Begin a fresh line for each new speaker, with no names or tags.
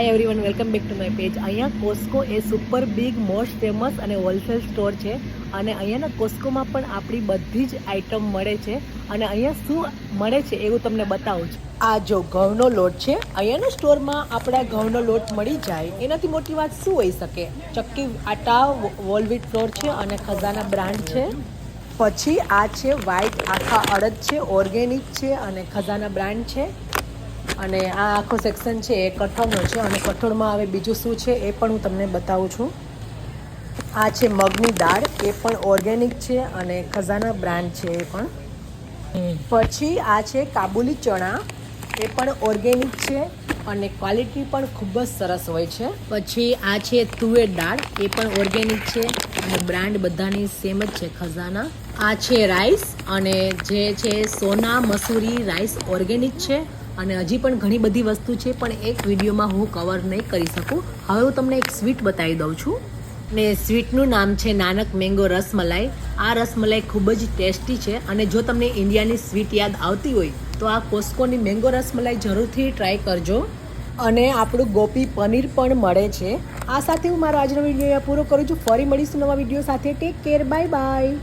Hi everyone, welcome back to my page. અહીંયા Costco એ super big most famous અને wholesale store છે અને અહીંયાના કોસ્કોમાં પણ આપણી બધી જ આઇટમ મળે છે. અને અહીંયા શું મળે છે એવું તમને બતાવું છું. આ જો ઘઉંનો લોટ છે. અહીંયાના સ્ટોરમાં આપણા ઘઉંનો લોટ મળી જાય એનાથી મોટી વાત શું હોઈ શકે. ચક્કી આટા, વોલવીટ ફ્લોર છે અને ખજાના બ્રાન્ડ છે. પછી આ છે વ્હાઈટ આખા અડદ છે, ઓર્ગેનિક છે અને ખજાના બ્રાન્ડ છે. અને આ આખો સેક્શન છે એ કઠોળનો છે અને કઠોળમાં હવે બીજું શું છે એ પણ હું તમને બતાવું છું. આ છે મગની દાળ, એ પણ ઓર્ગેનિક છે અને ખજાના બ્રાન્ડ છે એ પણ. પછી આ છે કાબુલી ચણા, એ પણ ઓર્ગેનિક છે અને ક્વોલિટી પણ ખૂબ જ સરસ હોય છે. પછી આ છે તુવેર દાળ, એ પણ ઓર્ગેનિક છે અને બ્રાન્ડ બધાની સેમ જ છે, ખજાના. આ છે રાઈસ, અને જે છે સોના મસૂરી રાઈસ ઓર્ગેનિક છે. અને હજી પણ ઘણી બધી વસ્તુ છે પણ એક વિડીયોમાં હું કવર નહીં કરી શકું. હવે હું તમને એક સ્વીટ બતાવી દઉં છું. ને સ્વીટનું નામ છે નાનક મેંગો રસમલાઈ. આ રસમલાઈ ખૂબ જ ટેસ્ટી છે અને જો તમને ઇન્ડિયાની સ્વીટ યાદ આવતી હોય તો આ કોસ્કોની મેંગો રસમલાઈ જરૂરથી ટ્રાય કરજો. અને આપણું ગોપી પનીર પણ મળે છે. આ સાથે હું મારો આજનો વિડીયો પૂરો કરું છું. ફરી મળીશું નવા વિડીયો સાથે. Take care, bye bye.